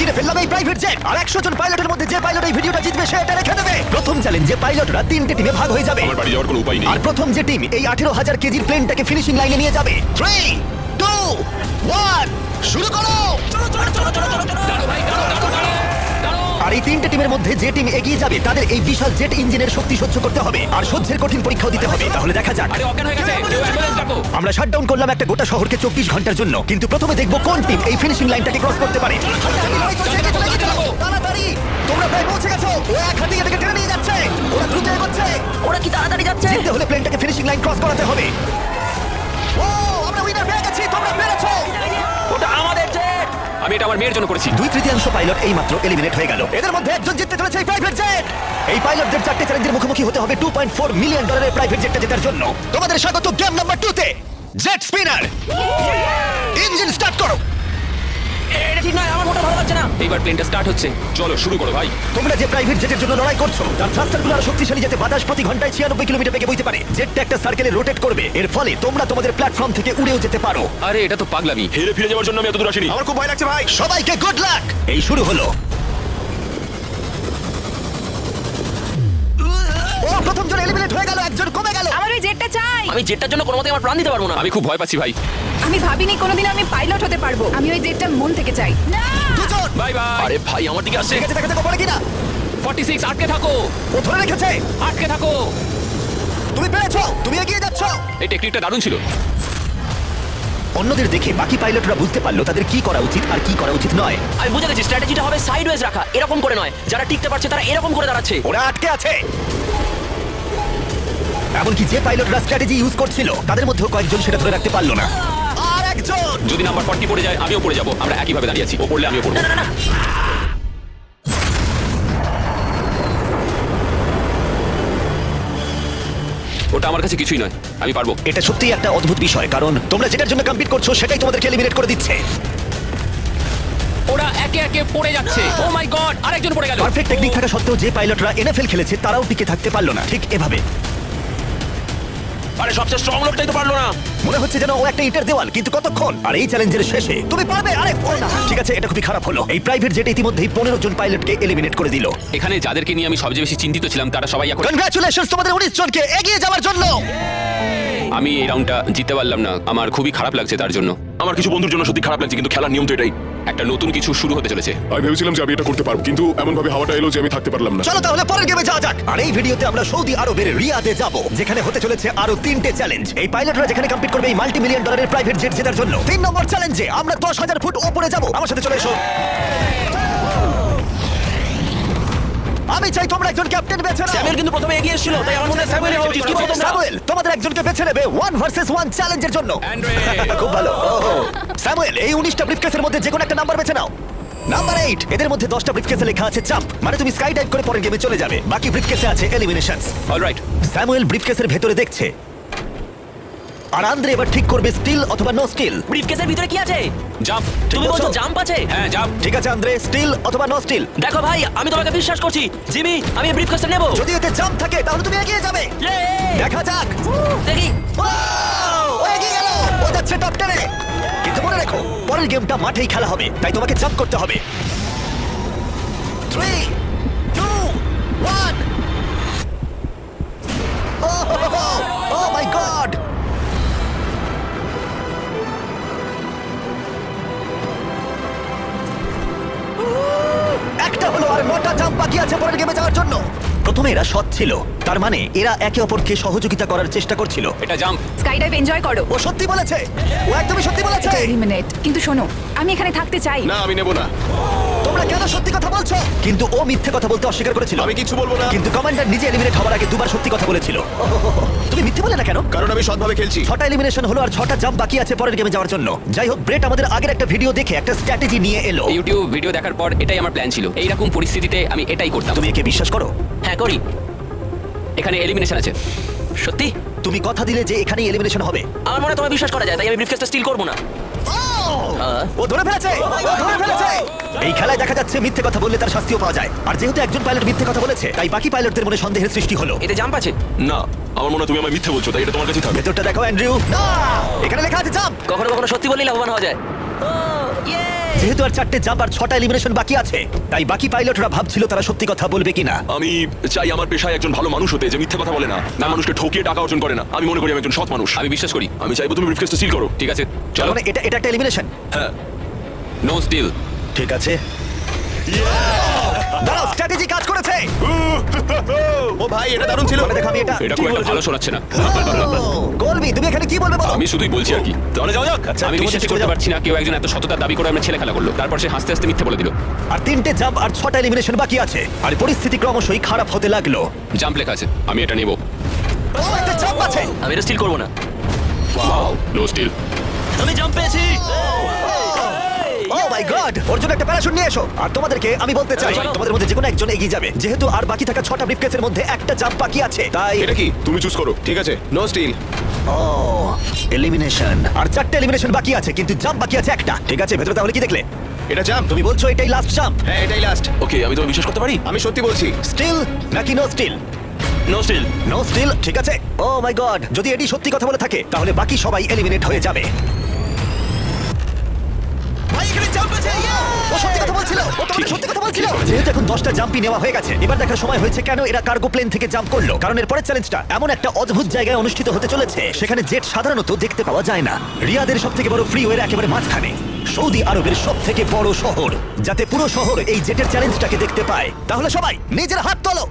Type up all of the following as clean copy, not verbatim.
কিনে ফেললাম এই প্রাইভেট জেট আর 100 জন পাইলটের মধ্যে যে পাইলট এই ভিডিওটা জিতবে সে এটা রেখে দেবে। প্রথম চ্যালেঞ্জে পাইলটরা 3টে টিমে ভাগ হয়ে যাবে। আমার বাড়ি যাওয়ার কোনো উপায় নেই। আর প্রথম যে টিম এই 18,000 কেজির প্লেনটাকে ফিনিশিং লাইনে নিয়ে যাবে 3 2 1 শুরু করো। আর এই 3টে টিমের মধ্যে যে টিম এগিয়ে যাবে তাদের এই বিশাল জেট ইঞ্জিনের শক্তি সহ্য করতে হবে আর সহ্যের কঠিন পরীক্ষাও দিতে হবে। তাহলে দেখা যাক। আমরা শাটডাউন করলাম একটা গোটা শহরকে 24 ঘন্টার জন্য, কিন্তু প্রথমে দেখব কোন টিম এই ফিনিশিং লাইনটাকে ক্রস করতে পারে। তাড়াতাড়ি, তোমরা প্রায় পৌঁছে গেছো। ও এক হাতে এটাকে টেনে নিয়ে যাচ্ছে। ওরা দ্রুত এগোচ্ছে। ওরা কি তাড়াতাড়ি যাচ্ছে? জিততে হলে প্লেনটাকে ফিনিশিং লাইন ক্রস করাতে হবে। ও, আমরা উইনার পেয়ে গেছি। তোমরা পেরেছো। ওটা আমাদের জেট। আমি এটা আমার মেয়ের জন্য করেছি। 2/3 পাইলট এই মাত্র এলিমিনেট হয়ে গেল। এদের মধ্যে একজন জিততে চলেছে এই প্রাইভেট জেট। এই পাইলটদের 4টে চ্যালেঞ্জের মুখোমুখি হতে হবে $2.4 মিলিয়ন প্রাইভেট জেটটা জেতার জন্য। তোমাদের স্বাগত গেম নাম্বার 2 তে। জেট স্পিনার, ইঞ্জিন স্টার্ট করো। এটা ঠিক নয়, আমার মোটা ভালো লাগছে না। এইবার প্লেনটা স্টার্ট হচ্ছে, চলো শুরু করো ভাই। তোমরা যে প্রাইভেট জেটের জন্য লড়াই করছো তার থ্রাস্টারগুলো আরো শক্তিশালী, যাতে বাতাস প্রতি ঘন্টায় 96 কিলোমিটার বেগে বইতে পারে। জেটটা একটা সার্কেলে রোটেট করবে, এর ফলে তোমরা তোমাদের প্ল্যাটফর্ম থেকে উড়েও যেতে পারো। আরে এটা তো পাগলামি, হেরে ফিরে যাওয়ার জন্য আমি এত দূর আসিনি। আমার খুব ভয় লাগছে ভাই। সবাইকে গুড লাক। এই শুরু হলো। ও, প্রথম জন এলিমিনেট হয়ে গেল, একজন কমে গেল। আমার ওই জেটটা চাই। আমি জেটটার জন্য কোনো মতে আমার প্রাণ দিতে পারবো না। আমি খুব ভয় পাচ্ছি ভাই। আমি ভাবিনি কোনোদিন আমি পাইলট হতে পারবো। আমি ওই জেটটা মন থেকে চাই। না, দুজন। Bye bye. আরে ভাই আমার দিকে আসছে। ঠিক আছে, দেখা যাক পরে কিনা। 46 আটকে থাকো, ও ধরে রেখেছে। আটকে থাকো। তুমি পেরেছো, তুমি এগিয়ে যাচ্ছ। এই টেকনিকটা দারুণ ছিল। অন্যদের দেখে বাকি পাইলটরা বুঝতে পারলো তাদের কি করা উচিত আর কি করা উচিত নয়। আমি বুঝে গেছি, স্ট্র্যাটেজিটা হবে সাইডওয়েজ রাখা, এরকম করে নয়। যারা টিকতে পারছে তারা এরকম করে দাঁড়াচ্ছে। ওরা আটকে আছে। এমনকি যে পাইলটরা স্ট্র্যাটেজি ইউজ করছিল তাদের মধ্যেও কয়েকজন সেটা ধরে রাখতে পারলো না। আর একজন। যদি নাম্বার 40 পড়ে যায় আমিও পড়ে যাব। আমরা একই ভাবে দাঁড়িয়ে আছি, ও পড়লে আমিও পড়ব। না না না, ওটা আমার কাছে কিছুই নয়, আমি পারবো। এটা সত্যিই একটা অদ্ভুত বিষয়, কারণ তোমরা যেটার জন্য কম্পিট করছো সেটাই তোমাদেরকে এলিমিনেট করে দিচ্ছে। ওরা একে একে পড়ে যাচ্ছে। ও মাই গড, আরেকজন পড়ে গেল। পারফেক্ট টেকনিক থাকা সত্ত্বেও যে পাইলটরা এনএফএল খেলেছে তারাও টিকে থাকতে পারলো না ঠিক এভাবে। আরে সবচেয়ে স্ট্রং লোকটাই তো পারলো না। মনে হচ্ছে যেন ও একটা ইটের দেওয়াল, কিন্তু কতক্ষণ। আর এই চ্যালেঞ্জের শেষে তুমি পারবে। আরে ও না, ঠিক আছে, এটা খুবই খারাপ হলো। এই প্রাইভেট জেট ইতিমধ্যেই 15 জন পাইলটকে এলিমিনেট করে দিল। এখানে যাদেরকে নিয়ে আমি সবচেয়ে বেশি চিন্তিত ছিলাম তারা সবাই এখন। কনগ্রাচুলেশনস তোমাদের 19 জনকে এগিয়ে যাওয়ার জন্য। আমি এই রাউন্ডটা জিততে পারলাম না, আমার খুবই খারাপ লাগছে তার জন্য। আমার কিছু বন্ধুর জন্য সত্যি খারাপ লাগছে, কিন্তু খেলার নিয়ম তো এটাই। একটা নতুন কিছু শুরু হতে চলেছে। আমি ভেবেছিলাম যে আমি এটা করতে পারবো, কিন্তু এমন ভাবে হাওয়াটা এলো যে আমি থাকতে পারলাম না। চলো তাহলে পরের গেমে যাওয়া যাক। আর এই ভিডিওতে আমরা সৌদি আরবের রিয়াদে যাব, যেখানে হতে চলেছে আরো 3টে চ্যালেঞ্জ। এই পাইলটরা যেখানে কম্পিট করবে এই মাল্টি মিলিয়ন ডলারের প্রাইভেট জেট জেতার জন্য। 3 নম্বর চ্যালেঞ্জে আমরা 10,000 ফুট উপরে যাব। আমার সাথে চলে এসো। আমি চাই তোমরা একজন ক্যাপ্টেন বেছে নাও। স্যামুয়েল কিন্তু প্রথমে এগিয়ে এসেছিল, তাই আমার মনে হয় স্যামুয়েল হওয়া উচিত। কি বলো তোমরা? স্যামুয়েল, তোমাদের একজনকে বেছে নেবে 1 ভার্সেস 1 চ্যালেঞ্জের জন্য। অ্যান্ড্রে। খুব ভালো। ওহো। স্যামুয়েল, এই 19টা ব্রিফকেসের মধ্যে যে কোনো একটা নাম্বার বেছে নাও। নাম্বার 8। এদের মধ্যে 10টা ব্রিফকেসে লেখা আছে জাম্প, মানে তুমি স্কাই ডাইভ করে পরের গেমে চলে যাবে। বাকি ব্রিফকেসে আছে এলিমিনেশনস। অলরাইট। স্যামুয়েল ব্রিফকেসের ভেতরে দেখছে, আর আন্দ্রে এবার ঠিক করবে স্টিল অথবা নো স্টিল। ব্রিফকেসের ভিতরে কি আছে? জাম্প। তুমি বলছো? বলছো জাম্প আছে? হ্যাঁ জাম্প। ঠিক আছে আন্দ্রে, স্টিল অথবা নো স্টিল। দেখো ভাই, আমি তোমাকে বিশ্বাস করছি। জিমি, আমি ব্রিফকেসটা নেব। যদি এতে জাম্প থাকে তাহলে তুমি এগিয়ে যাবে। দেখা যাক। দেখি। ও এগিয়ে গেল। ও যাচ্ছে টপ 10 এ। কিন্তু মনে রেখো, পরের গেমটা মাঠেই খেলা হবে, তাই তোমাকে জাম্প করতে হবে। 3 2 1। ও মাই গড। একটা হলো, আর 9টা জাম্প বাকি আছে পরের গেমে যাওয়ার জন্য। প্রথমে এরা সৎ ছিল, তার মানে এরা একে অপরকে সহযোগিতা করার চেষ্টা করছিল। এটা জাম্প। স্কাই ডাইভ এনজয় করো। ও সত্যি বলেছে, ও একদমই সত্যি বলেছে। এলিমিনেট। কিন্তু শোনো, আমি এখানে থাকতে চাই। না, আমি নেব না। তোমরা কেন সত্যি কথা বলছো? কিন্তু ও মিথ্যে কথা বলতে অস্বীকার করেছিল। আমি কিছু বলবো না, কিন্তু কমান্ডার নিজে এলিমিনেট হওয়ার আগে দুবার সত্যি কথা বলেছিল। তুমি মিথ্যে বলে না কেন? কারণ আমি সৎভাবে খেলছি। 6টা এলিমিনেশন হলো আর 6টা জাম্প বাকি আছে পরের গেমে যাওয়ার জন্য। যাই হোক, ব্রেট আমাদের আগের একটা ভিডিও দেখে একটা স্ট্র্যাটেজি নিয়ে এলো। ইউটিউব ভিডিও দেখার পর এটাই আমার প্ল্যান ছিল। এইরকম পরিস্থিতিতে আমি এটাই করতাম। তুমি একে বিশ্বাস করো? হ্যাঁ করি। এখানে এলিমিনেশন আছে। সত্যি? তুমি কথা দিলে যে এখানেই এলিমিনেশন হবে। আমার মনে হয় তোমায় বিশ্বাস করা যায়, তাই আমি ব্রিফকেসটা স্টিল করব না। ও ধরে ফেলেছে, ও ধরে ফেলেছে। এই খেলায় দেখা যাচ্ছে মিথ্যে কথা বললে তার শাস্তিও পাওয়া যায়। আর যেহেতু একজন পাইলট মিথ্যে কথা বলেছে, তাই বাকি পাইলটদের মনে সন্দেহের সৃষ্টি হলো। এতে জাম্প আছে? না, আমার মনে হয় তুমি আমায় মিথ্যে বলছো, তাই এটা তোমার কাছেই থাকবে। ভেতরটা দেখো অ্যান্ড্রিউ। না, এখানে লেখা আছে জাম্প। কখনো কখনো সত্যি বললেই লাভবান হওয়া যায়। যেহেতু আর 4টে জাম্প আর 6টা এলিমিনেশন বাকি আছে, তাই বাকি পাইলটরা ভাবছিল তারা সত্যি কথা বলবে কিনা। আমি চাই আমার পেশায় একজন ভালো মানুষ হতে, যে মিথ্যে কথা বলে না, না মানুষকে ঠকিয়ে টাকা অর্জন করে না। আমি মনে করি আমি একজন সৎ মানুষ। আমি বিশ্বাস করি। আমি চাইবো তুমি ব্রিফকেসটা সিল করো। ঠিক আছে তার চলো। মানে এটা একটা এলিমিনেশন। হ্যাঁ, নো স্টিল। ঠিক আছে, দাঁড়াও, স্ট্র্যাটেজি কাজ করেছে। ও ভাই, এটা দারুণ ছিল। মানে দেখো আমি এটা এটা খুব একটা ভালো শোনাচ্ছে না। গোলবি, তুমি এখানে কি বলবে বলো? আমি শুধুই বলছি আর কি। তাহলে যাও যাক। আচ্ছা, আমি তুমি বিশ্বাস চলে করতে যাও। পারছি না কেউ একজন এত সততার দাবি করে আমরা ছেলে খেলা করলো, তারপর সে হাসতে হাসতে মিথ্যে বলে দিল। আর 3টে জাম্প আর 6টা এলিমিনেশন বাকি আছে, আর পরিস্থিতি ক্রমশই খারাপ হতে লাগলো। জাম্প লেখা আছে, আমি এটা নেব। ও, একটা জাম্প আছে। আমি এটা স্টিল করবো না। No steal. আমি জাম্প পেয়েছি। ও মাই গড, ওর জন্য একটা প্যারাশুট নিয়ে এসো। আর তোমাদেরকে আমি বলতে চাই, চলো। তোমাদের মধ্যে যে কোনো একজন এগিয়ে যাবে, যেহেতু আর বাকি থাকা 6টা ব্রিফকেসের মধ্যে একটা জাম্প বাকি আছে, তাই এটা কি? তুমি চুজ করো। ঠিক আছে, নো স্টিল। ও এলিমিনেশন, আর 4টে এলিমিনেশন বাকি আছে, কিন্তু জাম্প বাকি আছে একটা। ঠিক আছে, ভেতরে তাহলে কি দেখলে? এটা জাম্প। তুমি বলছো এটাই লাস্ট জাম্প? হ্যাঁ, এটাই লাস্ট। ওকে, আমি তোমায় বিশ্বাস করতে পারি। আমি সত্যি বলছি। স্টিল নাকি no still? No still. No still, ঠিক আছে। ও মাই গড, যদি এটি সত্যি কথা বলে থাকে তাহলে বাকি সবাই এলিমিনেট হয়ে যাবে। ভাই, এখানে জাম্প আছে। ও সত্যি কথা বলছিল, ও তোমাকে সত্যি কথা বলছিল। যেহেতু এখন 10টা জাম্পই নেওয়া হয়ে গেছে, এবার দেখার সময় হয়েছে কেন এরা কার্গো প্লেন থেকে জাম্প করলো। কারণ এর পরের চ্যালেঞ্জটা এমন একটা অদ্ভুত জায়গায় অনুষ্ঠিত হতে চলেছে, সেখানে জেট সাধারণত দেখতে পাওয়া যায় না। রিয়াদের সবথেকে বড় ফ্রিওয়ের একেবারে মাঝখানে, সৌদি আরবের সবথেকে বড় শহর, যাতে পুরো শহর এই জেটের চ্যালেঞ্জটাকে দেখতে পায়। তাহলে সবাই নিজের হাত তোলো,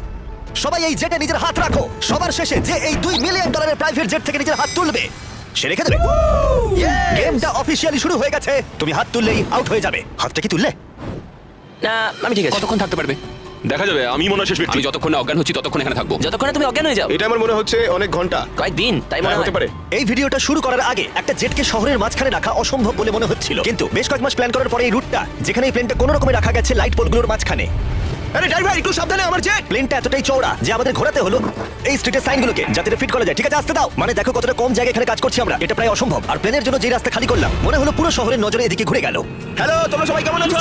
সবাই এই জেটে নিজের হাত রাখো। সবার শেষে যে এই $2 মিলিয়ন প্রাইভেট জেট থেকে নিজের হাত তুলবে, সে রেখে দেবে। গেমটা অফিসিয়ালি শুরু হয়ে গেছে, তুমি হাত তুললেই আউট হয়ে যাবে। হাতটা কি তুললে? না, আমি ঠিক আছে। কতক্ষণ থাকতে পারবে? দেখা যাবে। আমি মনে হয় শেষ ব্যক্তি। আমি যতক্ষণ না অজ্ঞান হচ্ছি ততক্ষণ এখানে থাকবো। যতক্ষণ না তুমি অজ্ঞান হয়ে যাও। এটা আমার মনে হচ্ছে অনেক ঘন্টা। কয়েকদিন, তাই মনে হ্যাঁ, হয়। হতে পারে। এই ভিডিওটা শুরু করার আগে একটা জেটকে শহরের মাঝখানে রাখা অসম্ভব বলে মনে হচ্ছিল, কিন্তু বেশ কয়েক মাস প্ল্যান করার পরে এই রুটটা, যেখানে এই প্লেনটা কোনো রকমে রাখা গেছে লাইট পোলগুলোর মাঝখানে। আরে ড্রাইভার, একটু সাবধানে, আমার জেট। প্লেনটা এতটাই চওড়া যে আমাদের ঘোরাতে হলো এই স্ট্রিটের সাইনগুলোকে, যাতে ফিট করা যায়। ঠিক আছে, আসতে দাও। মানে দেখো কতটা কম জায়গা এখানে কাজ করছি আমরা, এটা প্রায় অসম্ভব। আর প্লেনের জন্য যে রাস্তা খালি করলাম, মনে হলো পুরো শহরের নজরে এদিকে ঘুরে গেল। হ্যালো, তোমরা সবাই কেমন আছো?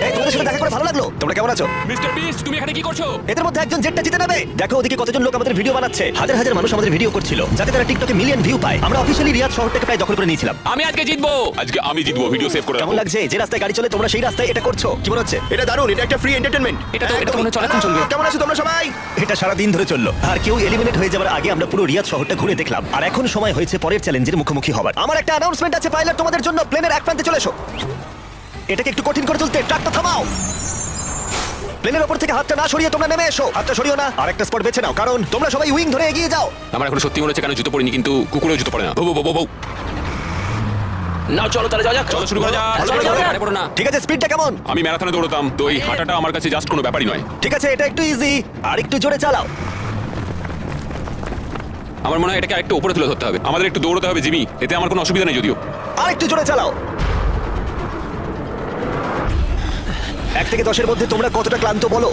এই, তোমাদের সাথে দেখা করে ভালো লাগলো। তোমরা কেমন আছো? মিস্টার বিস্ট, তুমি এখানে কি করছো? এদের মধ্যে একজন জেটটা জিতে নেবে। দেখো ওদিকে কতজন লোক আমাদের ভিডিও বানাচ্ছে, হাজার হাজার মানুষ আমাদের ভিডিও করছিল, যাতে তারা টিকটকে মিলিয়ন ভিউ পায়। আমরা অফিসিয়ালি রিয়াদ শহরটাকে প্রায় দখল করে নিয়েছিলাম। আমি আজকে জিতবো। আজকে আমি জিতবো। ভিডিও সেভ করে কেমন রাখো। লাগছে যে রাস্তায় গাড়ি চলে তোমরা সেই রাস্তায় এটা করছো? কি মনে হচ্ছে? এটা দারুণ। এটা একটা ফ্রি এন্টারটেইনমেন্ট। এটা তো মনে হচ্ছে অনেকক্ষণ চলবে। কেমন আছো তোমরা সবাই? এটা সারা দিন ধরে চললো, আর কেউ এলিমিনেট হয়ে যাবার আগে আমরা পুরো রিয়াদ শহরটা ঘুরে দেখলাম। আর এখন সময় হয়েছে পরের চ্যালেঞ্জের মুখোমুখি হবার। আমার একটা অ্যানাউন্সমেন্ট আছে পাইলট তোমাদের জন্য। প্লেনের এক প্রান্তে চলে এসো। এটাকে একটু কঠিন করে তুলতে ট্রাকটা থামাও। প্লেনের ওপর থেকে হাতটা না সরিয়ে তোমরা নেমে এসো। হাতটা সরিও না, আর একটা স্পট বেছে নাও, কারণ তোমরা সবাই উইং ধরে এগিয়ে যাও। আমার এখন সত্যি মনে হচ্ছে কেন জুতো পরিনি, কিন্তু কুকুরেও জুতো পরে না। বউ বউ বউ বউ। না, চলো তাহলে যাও যাক। চলো শুরু করা যাক। চলো, চলো, চলো। আরে পড়ো না। ঠিক আছে, স্পিডটা কেমন? আমি ম্যারাথনে দৌড়তাম, তো এই হাঁটাটা আমার কাছে জাস্ট কোনো ব্যাপারই নয়। ঠিক আছে, এটা একটু ইজি, আর একটু জোরে চালাও। আমার মনে হয় এটাকে আরেকটু উপরে তুলে ধরতে হবে। আমাদের একটু দৌড়তে হবে জিমি, এতে আমার কোনো অসুবিধা নেই যদিও। আর একটু জোরে চালাও। 1 থেকে 10-এর মধ্যে তোমরা কতটা ক্লান্ত বলো?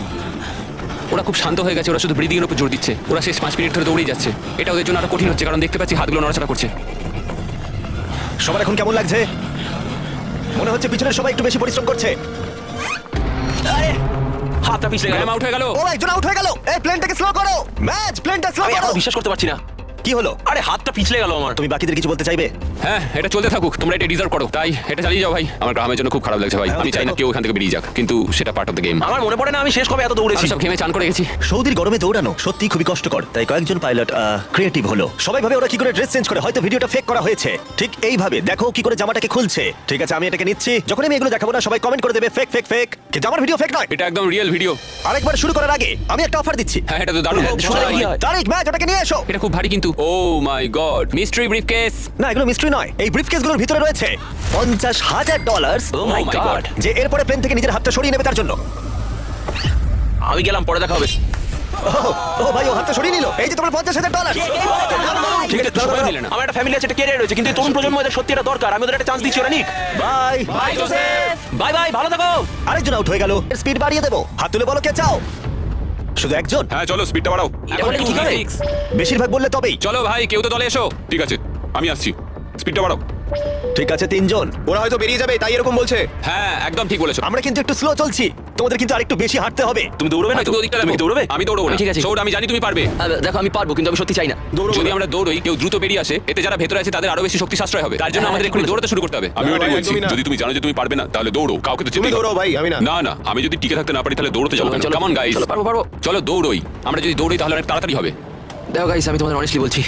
ওরা খুব শান্ত হয়ে গেছে, ওরা শুধু ব্রিদিং এর উপর জোর দিচ্ছে। ওরা শেষ 5 মিনিট ধরে দৌড়েই যাচ্ছে। এটা ওদের জন্য আরো কঠিন হচ্ছে, কারণ দেখতে পাচ্ছি হাতগুলো নড়াচড়া করছে। সবার এখন কেমন লাগছে? মনে হচ্ছে পিছনের সবাই একটু বেশি পরিশ্রম করছে। আরে, হাতটা পিছলে গেল। ম্যাম আউট হয়ে গেল। ও, একজন আউট হয়ে গেল। এই প্লেনটাকে স্লো করো। ম্যাচ, প্লেনটা স্লো আমি করো। এখনো বিশ্বাস করতে পারছি না। কি হলো? আরে, হাতটা পিছলে গেল আমার। তুমি বাকিদের কিছু বলতে চাইবে? হ্যাঁ, এটা চলতে থাকুক, তোমরা এটা ডিজার্ভ করো, তাই এটা চালিয়ে যাও ভাই। আমার গ্রামের জন্য খুব খারাপ লাগছে ভাই। আমি চাই না কেউ এখান থেকে বেরিয়ে যাক, কিন্তু সেটা পার্ট অফ দ্য গেম। আমার মনে পড়ে না আমি শেষ কবে এত দৌড়েছি। আমি সব ঘেমে চান করে গেছি। সৌদির গরমে দৌড়ানো সত্যি খুবই কষ্টকর, তাই কয়েকজন পাইলট ক্রিয়েটিভ হলো। সবাই ভাবে ওরা কি করে ড্রেস চেঞ্জ করে, হয়তো ভিডিওটা ফেক করা হয়েছে। ঠিক এইভাবে দেখো কি করে জামাটাকে খুলছে। ঠিক আছে, আমি এটাকে নিচ্ছি। যখন আমি এগুলো দেখাবো না, সবাই কমেন্ট করে দেবে ফেক ফেক ফেক, কিন্তু আমার ভিডিও ফেক নয়। এটা একদম রিয়েল ভিডিও। আরেকবার শুরু করার আগে আমি একটা অফার দিচ্ছি। হ্যাঁ, এটা তো দারুণ। শোনো কি হয়। তারিক, ম্যাচ, ওটাকে নিয়ে এসো। এটা খুব ভারী কিন্তু। ও মাই গড, মিস্ট্রি ব্রিফকেস। না, এগুলো মিস্ট্রি নয়। এই ব্রিফকেসগুলোর ভিতরে রয়েছে $50,000, ও মাই Oh my গড। God. যে এরপরে প্লেন থেকে নিজের হাতটা সরিয়ে নেবে তার জন্য। আমি গেলাম, পরে দেখা হবে। ও ভাই, ও হাতটা সরিয়ে নিল। এই যে তোমার $50,000। ঠিক আছে, দাঁড়াও, সময় দাঁড়াও। দিলে না। আমার একটা ফ্যামিলি আছে, একটা ক্যারিয়ার রয়েছে, কিন্তু এই তরুণ প্রজন্ম এদের সত্যি এটা দরকার। আমি ওদের একটা চান্স দিচ্ছি। ওরা Nick. Bye. Bye Joseph. Bye bye, ভালো থাকো। আরেকজন আউট হয়ে গেল। স্পিড বাড়িয়ে দেবো। হাত তুলে বলো কে চাও। শুধু একজন? হ্যাঁ, চলো স্পিডটা বাড়াও। এটা বললে কি ঠিক হবে? বেশিরভাগ বললে তবেই। চলো ভাই, কেউ তো দলে এসো। ঠিক আছে, আমি আসছি। স্পিডটা বাড়াও। ঠিক আছে, 3 জন। ওরা হয়তো বেরিয়ে যাবে তাই এরকম বলছে। হ্যাঁ একদম ঠিক বলেছো। আমরা কিন্তু একটু স্লো চলছি, তোমাদের কিন্তু আরেকটু বেশি হাঁটতে হবে। তুমি দৌড়বে না ভাই, তো? তুমি ওদিকটা তুমি দেখো। কি দৌড়বে? আমি দৌড়বো না। ঠিক আছে। সৌর, আমি জানি তুমি পারবে। দেখো আমি পারবো, কিন্তু আমি সত্যি চাই না। যদি আমরা দৌড়ই, কেউ দ্রুত বেরিয়ে আসে, এতে যারা ভেতরে আছে তাদের আরো বেশি শক্তি সাশ্রয় হবে। তার জন্য আমাদের একটু দৌড়াতে শুরু করতে হবে। আমি না, ওটাই ভাই, বলছি, একদমই না। যদি তুমি জানো যে তুমি পারবে না তাহলে দৌড়ো, কাউকে তো তুমি যেতেই দৌড়াও হবে। ভাই, আমি না। না না, আমি যদি টিকে থাকতে না পারি তাহলে দৌড়তে যাবো কেন? চলো, কেমন গাইস? চলো, পারবো। চলো দৌড়ই। আমরা যদি দৌড়ই তাহলে অনেক তাড়াতাড়ি হবে। দেখো গাইস, আমি তোমাদের অনেস্টলি বলছি,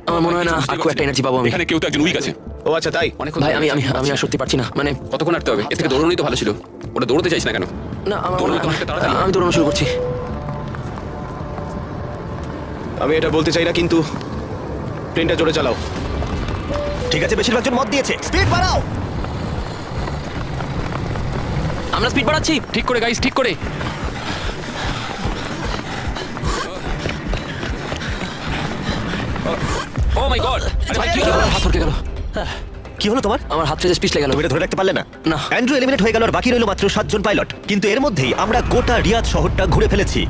আমার মনে হয় না আর খুব একটা এনার্জি পাবো আমি। এখানে কেউ তো একজন উইক আছে। ও আচ্ছা তাই। অনেক ভাই আমি আর সত্যি পারছি না, মানে কতক্ষণ হাঁটতে হবে? এর থেকে দৌড়ানোই তো ভালো ছিল। ওটা দৌড়তে চাইছ না কেন? না আমার দৌড়ানো মনে তো হয়- অনেকটা তাড়াতাড়ি। আমি দৌড়ানো শুরু করছি। আমি এটা বলতে চাই না, কিন্তু ট্রেনটা জোরে চালাও। ঠিক আছে, বেশিরভাগ জন মত দিয়েছে, স্পিড বাড়াও। আমরা স্পিড বাড়াচ্ছি। ঠিক করে গাইস, ঠিক করে। ও মাই গড! ভাই, কি হলো? হাত ফরকে গেল। কি হলো তোমার? আমার হাত থেকে পিছলে গেল। তুমি এটা ধরে রাখতে পারলে না? না। অ্যান্ড্রু এলিমিনেট হয়ে গেল আর বাকি রইল মাত্র 7 জন পাইলট। কিন্তু এর মধ্যেই আমরা গোটা রিয়াদ শহরটা ঘুরে ফেলেছি।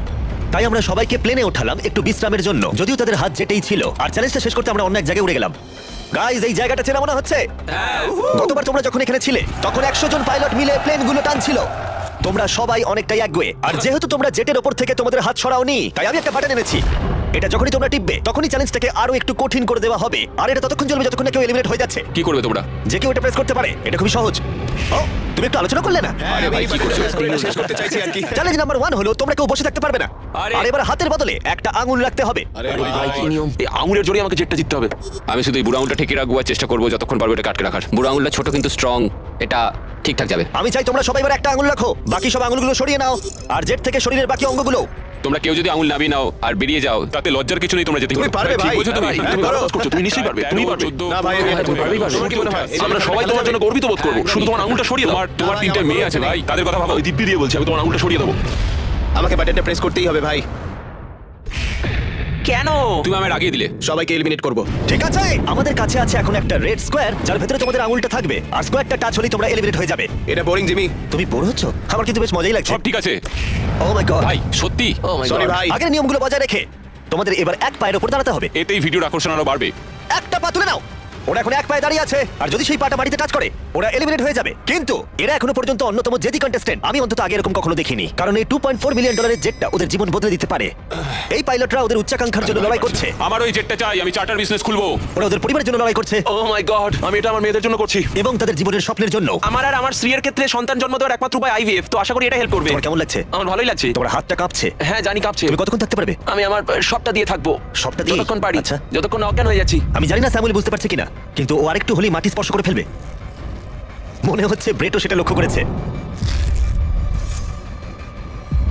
তাই আমরা সবাইকে প্লেনে ওঠালাম একটু বিশ্রামের জন্য, যদিও তাদের হাত যেটেই ছিল। আর চ্যালেঞ্জটা শেষ করতে আমরা অন্য এক জায়গায় উড়ে গেলাম। গাইজ, এই জায়গাটা চেনা মনে হচ্ছে। গতবার তোমরা যখন এখানে ছিলে তখন 100 জন পাইলট মিলে প্লেনগুলো টানছিল। তোমরা সবাই অনেকটাই একগুয়ে, আর যেহেতু তোমরা জেটের ওপর থেকে তোমাদের হাত সরাওনি, তাই আমি একটা বাটন এনেছি। এটা যখনই তোমরা টিপবে তখনই চ্যালেঞ্জটাকে আরো একটু কঠিন করে দেওয়া হবে। আর এটা ততক্ষণ চলবে যতক্ষণ না কেউ এলিমিনেট হয়ে যাচ্ছে। কি করবে তোমরা? যে কেউ এটা প্রেস করতে পারে, এটা খুবই সহজ। ও, তুমি একটু আলোচনা করলে না? আরে ভাই, কি করছো? শেষ করতে চাইছি আর কি। চ্যালেঞ্জ নাম্বার 1 হলো তোমরা কেউ বসে থাকতে পারবে না। আরে। আর এবার হাতের বদলে একটা আঙুল রাখতে হবে। আরে ভাই, কি নিয়ম? এই আঙুলের জোরে আমাকে জেটটা জিততে হবে। আমি শুধু এই বুড়ো আঙুলটা ঠেকে রাখবো আর চেষ্টা করবো যতক্ষণ পারবো এটা কাটকে রাখার। বুড়ো আঙুলটা ছোট কিন্তু স্ট্রং, এটা ঠিকঠাক যাবে। আমি চাই তোমরা সবাই এবার একটা আঙুল রাখো, বাকি সব আঙুলগুলো সরিয়ে নাও। আর জেট থেকে শরীরের বাকি অঙ্গগুলো। তোমরা কেউ যদি আঙুল নামিয়ে নাও আর বেরিয়ে যাও, তাতে লজ্জার কিছু নেই, তোমরা যেতে তুমি পারবে ঠিক ভাই। বলছো তুমি? হ্যাঁ, তুমি পারো। ভালো কাজ করছো, তুমি নিশ্চয়ই পারবে, তুমি পারবে। না ভাই, আমি তুমি পারবেই পারবে। তোমার কি মনে হয়? আমরা সবাই তোমার জন্য গর্বিত বোধ করবো। শুধু তোমার আঙুলটা সরিয়ে দাও। তোমার 3টে মেয়ে আছে ভাই, তাদের কথা ভাবো। ওই দিব্যি দিয়ে বলছি, আমি তোমার আঙুলটা সরিয়ে দেবো। আমাকে বাটনটা প্রেস করতেই হবে ভাই। কেন? তুমি আমার আগিয়ে দিলে। সবাইকে এলিমিনেট করব। ঠিক আছে, আমাদের কাছে আছে এখন একটা রেড স্কোয়ার যার ভেতরে তোমাদের আঙুলটা থাকবে। আর স্কোয়ারটা টাচ হলেই তোমরা এলিমিনেট হয়ে যাবে। এটা বোরিং জিমি। তুমি বোর হচ্ছ? আমার কিন্তু বেশ মজাই লাগছে। সব ঠিক আছে ও মাই গড। ভাই, সত্যি। ও মাই সরি গড। ভাই। আগের নিয়মগুলো বজায় রেখে তোমাদের এবার এক পায়ের উপর দাঁড়াতে হবে। এতেই ভিডিওর আকর্ষণ আরো বাড়বে। একটা পা তুলে নাও। ওরা এখন এক পায়ে দাঁড়িয়ে আছে, আর যদি সেই পাটা মাটিতে টাচ করে ওরা এলিমিনেট হয়ে যাবে। কিন্তু এরা এখনো পর্যন্ত অন্যতম জেদি কন্টেস্টেন্ট। আমি অন্তত আগে এরকম কখনো দেখিনি, কারণ এই $2.4 মিলিয়ন জেটটা ওদের জীবন বদলে দিতে পারে। এই পাইলটরা ওদের উচ্চাকাঙ্ক্ষার জন্য লড়াই করছে। আমার ওই জেটটা চাই, আমি চার্টার বিজনেস খুলবো। ওরা ওদের পরিবারের জন্য লড়াই করছে, ও মাই গড, আমি এটা আমার মেয়েদের জন্য করছি। এবং তাদের জীবনের স্বপ্নের জন্য। আমার আর আমার স্ত্রীর ক্ষেত্রে সন্তান জন্ম দেওয়ার একমাত্র উপায় আইভিএফ, তো আশা করি এটা হেল্প করবে। তোমার কেমন লাগছে? আমার ভালোই লাগছে। তোমার হাতটা কাঁপছে। হ্যাঁ জানি কাঁপছে। তুমি কতক্ষণ থাকতে পারবে? আমি আমার সবটা দিয়ে থাকবো। সবটা দিয়ে? যতক্ষণ পারি। আচ্ছা। যতক্ষণ না অজ্ঞান হয়ে যাচ্ছি। আমি জানি না স্যামুয়েল বুঝতে পারছে কিনা, কিন্তু ও আরেকটু হলেই মাটি স্পর্শ করে ফেলবে। মনে হচ্ছে ব্রেটও সেটা লক্ষ্য করেছে।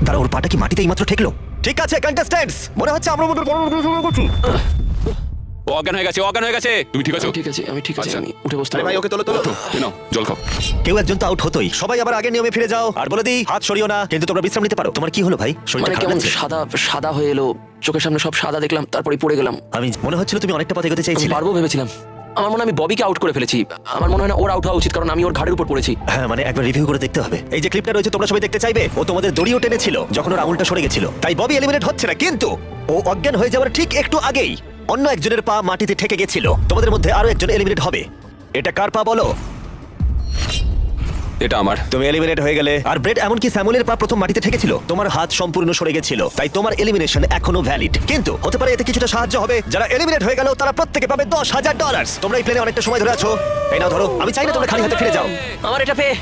দাঁড়া, ওর পাটা কি মাটিতে এইমাত্র ঠেকলো? ঠিক আছে কন্টেস্ট্যান্টস, মনে হচ্ছে আমরা আমাদের করছি। ও অজ্ঞান হয়ে গেছে, অজ্ঞান হয়ে গেছে। তুমি ঠিক আছো? ঠিক আছে, আমি ঠিক আছে, আচ্ছা। আমি উঠে বসতে আরে ভাই, পারবো। ওকে তোলো তোলো। এই নাও, জল খাও। কেউ একজন তো আউট হতোই। সবাই আবার আগের নিয়মে ফিরে যাও। আর বলে দিই, হাত সরিও না, কিন্তু তোমরা বিশ্রাম নিতে পারো। তোমার কি হলো ভাই? শরীরটা মানে খারাপ কেমন লাগছে? সাদা সাদা হয়ে এলো, চোখের সামনে সব সাদা দেখলাম, তারপরে পড়ে গেলাম। আমি মনে হচ্ছিল তুমি অনেকটা পথ এগোতে আমি চাইছিলে। পারবো ভেবেছিলাম। আমার মনে হয় আমি ববিকে আউট করে ফেলেছি। আমার মনে হয় না ওর আউট হওয়া উচিত, কারণ আমি ওর ঘাড়ের উপর পড়েছি। হ্যাঁ, মানে একবার রিভিউ করে দেখতে হবে। এই যে ক্লিপটা রয়েছে তোমরা সবাই দেখতে চাইবে। ও তোমাদের দড়িও টেনেছিল যখন ওর আঙুলটা সরে গেছিল। তাই ববি এলিমিনেট হচ্ছে না, কিন্তু ও অজ্ঞান হয়ে যাওয়ার ঠিক একটু আগেই অন্য একজনের পা মাটিতে ঠেকে গেছিল। তোমাদের মধ্যে আরো একজন এলিমিনেট হবে। এটা কার পা বলো? এটা আমার। তুমি এলিমিনেট হয়ে গেলে। আর ব্রেড, এমনকি স্যামুয়েলের পা প্রথম মাটিতে ঠেকেছিল, তোমার হাত সম্পূর্ণ সরে গেছিল। তাই তোমার এলিমিনেশন এখনো ভ্যালিড। কিন্তু হতে পারে এতে কিছুটা সাহায্য হবে। যারা এলিমিনেট হয়ে গেল তারা প্রত্যেকে পাবে $10,000। তোমরা এই প্লেনে অনেকটা সময় ধরে আছো। এই নাও ধরো। আমি চাই না তোমরা খালি হাতে ফিরে যাও। আমার এটা পেয়ে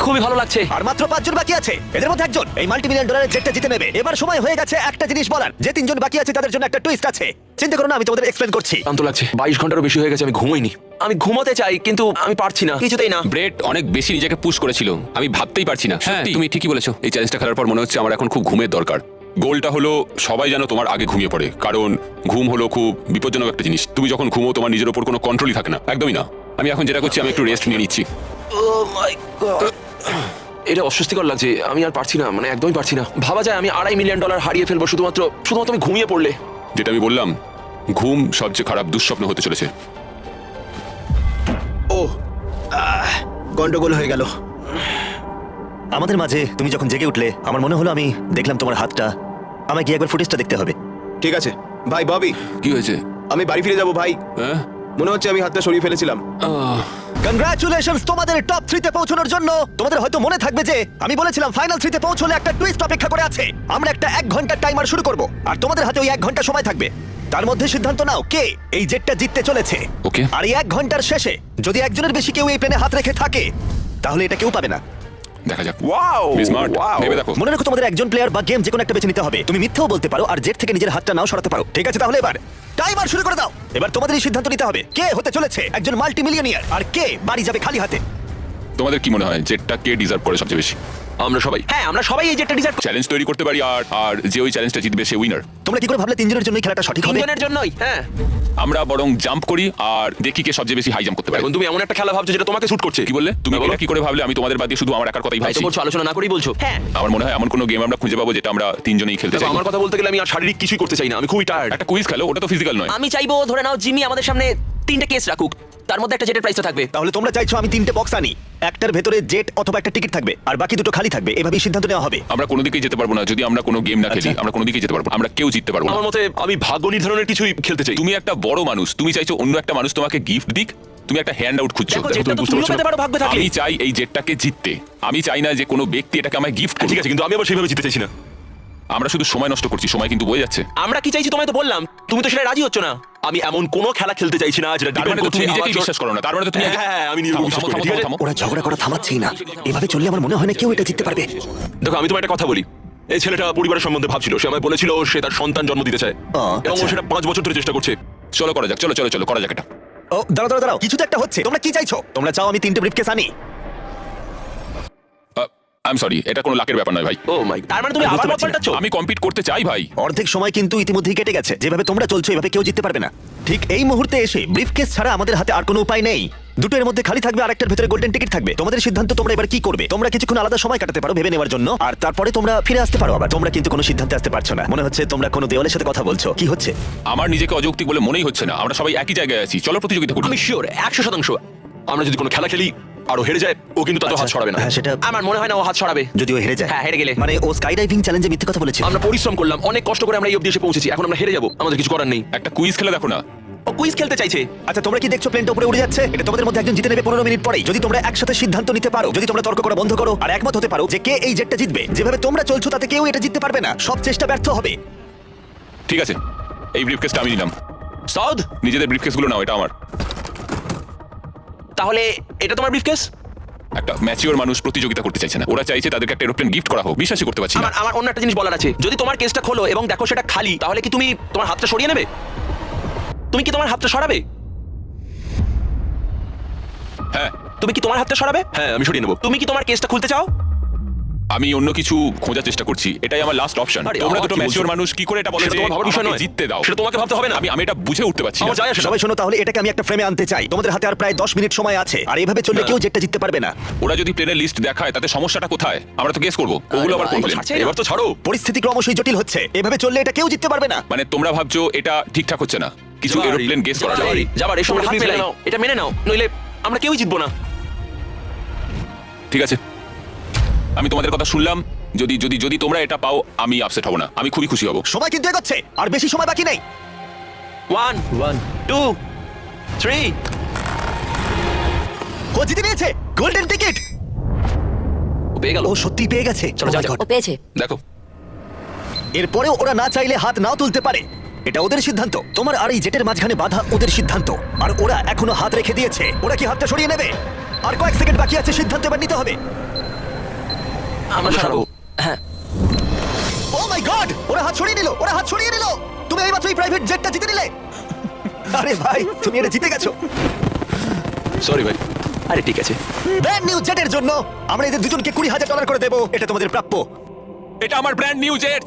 খুবই ভালো লাগছে। আর মাত্র 5 জন বাকি আছে। এদের মধ্যে একজন এই $multi-million জেটটা জিতে নেবে। এবার সময় হয়ে গেছে একটা জিনিস বলার। যে 3 জন বাকি আছে তাদের জন্য একটা টুইস্ট আছে। চিন্তা করো না, আমি তোমাদের এক্সপ্লেন করছি। ক্লান্ত লাগছে, 22 ঘন্টারও বেশি হয়ে গেছে, আমি ঘুমোইনি। আমি ঘুমোতে চাই কিন্তু আমি পারছি না, কিছুতেই না। ব্রেড অনেক বেশি নিজেকে পুশ করেছিল, আমি ভাবতেই পারছি না। হ্যাঁ, তুমি ঠিকই বলেছো। এই চ্যালেঞ্জটা খেলার পর মনে হচ্ছে আমার এখন খুব ঘুমের দরকার। গোলটা হলো সবাই যেন তোমার আগে ঘুমিয়ে পড়ে, কারণ ঘুম হলো খুব বিপজ্জনক একটা জিনিস। তুমি যখন ঘুমো তোমার নিজের ওপর কোনো কন্ট্রোলই থাকে না, একদমই না। আমি এখন যেটা করছি, আমি একটু রেস্ট নিয়ে নিচ্ছি। ও মাই গড, এটা অস্বস্তিকর লাগছে, আমি আর পারছি না, মানে একদমই পারছি না। ভাবা যায় আমি $2.5 মিলিয়ন হারিয়ে ফেলবো শুধুমাত্র আমি ঘুমিয়ে পড়লে। যেটা আমি বললাম, ঘুম সবচেয়ে খারাপ দুঃস্বপ্ন হতে চলেছে। ও গন্ডগোল হয়ে গেল। আমাদের মাঝে তুমি যখন জেগে উঠলে, আমার মনে হলো আমি দেখলাম তোমার হাতটা। আমায় গিয়ে একবার ফুটেজটা দেখতে হবে। ঠিক আছে ভাই ববি, কি হয়েছে? আমি বাড়ি ফিরে যাব ভাই। হ্যাঁ, মনে হচ্ছে আমি হাতটা সরিয়ে ফেলেছিলাম। কংগ্রাচুলেশনস তোমাদের টপ 3 তে পৌঁছানোর জন্য। তোমাদের হয়তো মনে থাকবে যে আমি বলেছিলাম ফাইনাল 3 তে পৌঁছলে একটা টুইস্ট অপেক্ষা করে আছে। আমরা একটা 1 ঘন্টার টাইমার শুরু করব আর তোমাদের হাতে ওই 1 ঘন্টা সময় থাকবে। তার মধ্যে সিদ্ধান্ত নাও কে এই জেটটা জিততে চলেছে। Okay. আর এই 1 ঘন্টার শেষে যদি একজনের বেশি কেউ এই প্লেনে হাত রেখে থাকে তাহলে এটা কেউ পাবে না। দেখা যাক। ওয়াও স্মার্ট ভেবে দেখো। মনে রাখো তোমাদের একজন প্লেয়ার বা গেম যে কোনো একটা বেছে নিতে হবে। তুমি মিথ্যাও বলতে পারো আর জেট থেকে নিজের হাতটা নাও সরাতে পারো। ঠিক আছে, তাহলে এবার টাইমার শুরু করে দাও। এবার তোমাদেরই সিদ্ধান্ত নিতে হবে কে হতে চলেছে একজন মাল্টি মিলিয়নিয়ার আর কে বাড়ি যাবে খালি হাতে। তোমাদের কি মনে হয় জেটটা কে ডিজার্ভ করে সবচেয়ে বেশি? আমরা সবাই, হ্যাঁ আমরা সবাই এই জেটটা ডিজার্ভ করি। চ্যালেঞ্জ তৈরি করতে পারি আর আর যে ওই চ্যালেঞ্জটা জিতবে সে উইনার। তোমরা কি করে ভাবলে তিনজনের জন্যই খেলাটা সঠিক হবে? তিনজনের জন্যই, হ্যাঁ। আমরা বরং জাম্প করি আর দেখি কে সবচেয়ে বেশি হাই জাম্প করতে পারে। এখন তুমি এমন একটা খেলা ভাবছো যেটা তোমাকে শুট করছে। কি বললে তুমি? হ্যাঁ, বলো। এটা কি করে ভাবলে? আমি তোমাদের বাদ দিয়ে শুধু আমার একার কথাই তাই তো ভাবছি। বলছো, আলোচনা না করেই বলছো। হ্যাঁ, আমার মনে হয় এমন কোনো গেম আমরা খুঁজে পাবো যেটা আমরা তিনজনেই খেলতে দেখো, চাই। আমার কথা বলতে গেলে আমি আর শারীরিক কিছুই করতে চাই না, আমি খুবই টায়ার্ড। একটা কুইজ খেলো, ওটা তো ফিজিক্যাল নয়। আমি চাইবো ধরে নাও জিমি আমাদের সামনে 3টে কেস রাখুক, তার মধ্যে একটা জেটের প্রাইসটা থাকবে। তাহলে তোমরা চাইছো আমি 3টে বক্স আনি, একটার ভেতরে জেট অথবা একটা টিকিট থাকবে আর বাকি দুটো খালি থাকবে। এভাবেই সিদ্ধান্ত নেওয়া হবে। আমরা কোনো দিকেই যেতে পারবো না যদি আমরা কোনো গেম না খেলি। আচ্ছা। আমরা কোনো দিকেই যেতে পারবো না। আমরা কেউ জিততে পারবো না। আমার মতে আমি ভাগ্য নির্ধারণের কিছুই খেলতে চাই। তুমি একটা বড় মানুষ, তুমি চাইছো অন্য একটা মানুষ তোমাকে গিফট দিক। তুমি একটা হ্যান্ড আউট খুঁজছো। দেখো, দেখো, জেটটা তুমি তো বুঝতে তুমিও পারছো না? পেতে পারো ভাগ্যে থাকলে। আমি চাই এই জেটটাকে জিততে। আমি চাই না যে কোনো ব্যক্তি এটাকে আমায় গিফট করুক। ঠিক আছে, কিন্তু আমি আবার সেইভাবে জিতে চাইছি না। আমরা শুধু সময় নষ্ট করছি, সময় কিন্তু বয়ে যাচ্ছে। আমরা কি চাইছি তোমায় তো বললাম, তুমি তো সেটা রাজি হচ্ছ না। আমি এমন কোনো খেলা খেলতে চাইছি না যেটা তার মানে depend তো তুমি করছে নিজেকেই আমার বিশ্বাস করো না। তার মানে তো তুমি হ্যাঁ, আমি নিজেকে বিশ্বাস করি, ঠিক আছে? ওরা ঝগড়া করা থামাচ্ছেই না। এভাবে চললে আমার মনে হয় না কেউ এটা জিততে পারবে। দেখো, আমি তোমার একটা কথা বলি। এই ছেলেটা পরিবারের সম্বন্ধে ভাবছিল, সে আমায় বলেছিল সে তার সন্তান জন্ম দিতে চায় এবং ও আচ্ছা। সেটা 5 বছর ধরে চেষ্টা করছে। চলো করা যাক, চলো চলো চলো করা যাক এটা। ও দাঁড়াও দাঁড়াও দাঁড়াও, কিছু তো একটা হচ্ছে। তোমরা কি চাইছো? তোমরা চাও আমি 3টে ব্রিফকেস আনি? আই এম সরি, এটা কোনো লাকের ব্যাপার নয় ভাই। ও মাই, তার মানে তুমি আমি বুঝতে আবার পারছি না। পাল্টাচ্ছ? আমি কম্পিট করতে চাই ভাই। অর্ধেক সময় কিন্তু ইতিমধ্যেই কেটে গেছে। যেভাবে তোমরা চলছো এভাবে কেউ জিততে পারবে না। ঠিক এই মুহূর্তে এসে ব্রিফকেস ছাড়া আমাদের হাতে আর কোনো উপায় নেই। দুটোর মধ্যে খালি থাকবে আর একটার ভেতরে গোল্ডেন টিকিট থাকবে। তোমাদের সিদ্ধান্ত, তোমরা এবার কি করবে। তোমরা কিছুক্ষণ আলাদা সময় কাটাতে পারো ভেবে নেওয়ার জন্য, আর তারপরে তোমরা ফিরে আসতে পারো আবার। তোমরা কিন্তু কোনো সিদ্ধান্তে আসতে পারছো না। মনে হচ্ছে তোমরা কোনো দেওয়ালের সাথে কথা বলছো। কি হচ্ছে? আমার নিজেকে অযৌক্তিক বলে মনেই হচ্ছে না। আমরা সবাই একই জায়গায় আছি, চলো প্রতিযোগিতা করি। আমি শিওর 100%। আমরা যদি কোনো খেলা খেলি আর ও হেরে যায়, ও কিন্তু তাতে হাত ছড়াবে না। হ্যাঁ, সেটা আমার মনে হয় না ও হাত ছড়াবে। যদি ও হেরে যায়। হ্যাঁ, হেরে গেলে। মানে ও স্কাই ডাইভিং চ্যালেঞ্জে মিথ্যে কথা বলেছে। আমরা পরিশ্রম করলাম, অনেক কষ্ট করে আমরা এই অবধি এসে পৌঁছেছি, এখন আমরা হেরে যাব, আমাদের কিছু করার নেই। একটা কুইজ খেলে দেখো না। ও কুইজ খেলতে চাইছে। আচ্ছা, তোমরা কি দেখছো প্লেনটা উপরে উড়ে যাচ্ছে? এটা তোমাদের মধ্যে একজন জিতে নেবে 15 মিনিট পরেই। যদি তোমরা একসাথে সিদ্ধান্ত নিতে পারো, যদি তোমরা তর্ক করা বন্ধ করো আর একমত হতে পারো যে কে এই জেটটা জিতবে, যেভাবে তোমরা চলছো তাতে কেউ এটা জিততে পারবে না। সব চেষ্টা ব্যর্থ হবে। ঠিক আছে, এই ব্রিফকেসটা আমি নিলাম। সাউদ, নিজেদের ব্রিফকেসগুলো নাও, এটা আমার। তাহলে এটা তোমার ব্রিফকেস? একটা ম্যাচিওর মানুষ প্রতিযোগিতা করতে চাইছে না। ওরা চাইছে তাদেরকে একটা এরোপ্লেন গিফট করা হোক। বিশ্বাসই করতে পারছি না। আমার আমার অন্য একটা জিনিস বলার আছে। যদি তোমার কেসটা খোলো এবং দেখো সেটা খালি, তাহলে কি তুমি তোমার হাতটা সরিয়ে নেবে? তুমি কি তোমার হাতটা সরাবে? হ্যাঁ, তুমি কি তোমার হাতটা সরাবে? হ্যাঁ, আমি সরিয়ে নেব। তুমি কি তোমার কেসটা খুলতে চাও? আমি অন্য কিছু খোঁজার চেষ্টা করছি। এটাই আমার লাস্ট অপশন। আরে, তোমরা আবার দুটো কি ম্যাচিওর বলছো? মানুষ কি করে এটা বলে সেটা যে তোমার ভাবার বিষয় আমাকে নয়। জিততে দাও? সেটা তোমাকে ভাবতে হবে না। আমি এটা বুঝে উঠতে পারছি না। আমার যায় আসে না। সবাই শোনো, তাহলে এটাকে আমি একটা ফ্রেমে আনতে চাই। তোমাদের হাতে আর প্রায় 10 মিনিট সময় আছে, আর এভাবে চললে কেউ জেটটা জিততে পারবে না। ওরা যদি প্লেনের লিস্ট দেখায় তাতে সমস্যাটা কোথায়? আমরা তো গেস করব। ওগুলো আবার কোন প্লেন? এবার তো ছাড়ো। পরিস্থিতি ক্রমশই জটিল হচ্ছে। এভাবে চললে এটা কেউ জিততে পারবে না। মানে তোমরা ভাবছো এটা ঠিকঠাক হচ্ছে না? কিছু এরোপ্লেন গেস করা যায়। যাবার এই সময় হাত তুমি মেলে মেনে নাও। নাও, এটা মেনে নাও, নইলে আমরা কেউই জিতবো না। ঠিক আছে, আমি তোমাদের কথা শুনলাম। যদি যদি যদি তোমরা এটা পাও, আমি আপসেট হব না। আমি খুবই খুশি হব। সময় কিন্তু এগোচ্ছে, আর বেশি সময় বাকি নেই। 1 2 3। ও জিতে নিয়েছে গোল্ডেন টিকিট। পেয়ে গেল। ও সত্যি পেয়ে গেছে। চলো, Oh my যাও, God! ও পেয়েছে। দেখো, এরপরেও ওরা না চাইলে হাত নাও তুলতে পারে। এটা ওদের সিদ্ধান্ত। তোমার আর এই জেটের মাঝখানে বাধা ওদের সিদ্ধান্ত, আর ওরা এখনো হাত রেখে দিয়েছে। ওরা কি হাতটা সরিয়ে নেবে? আর কয়েক সেকেন্ড বাকি আছে, সিদ্ধান্ত এবার নিতে হবে। আমরা সরাবো। হ্যাঁ, ও মাই গড, ওরা হাত সরিয়ে নিল, ওরা হাত সরিয়ে নিল। তুমি এইমাত্র এই প্রাইভেট জেটটা জিতে নিলে। আরে ভাই, তুমি এটা জিতে গেছো। সরি ভাই। আরে ঠিক আছে। ব্র্যান্ড নিউ জেটের জন্য আমরা এদের দুজনকে $20,000 করে দেবো। এটা তোমাদের প্রাপ্য। এটা আমার ব্র্যান্ড নিউ জেট।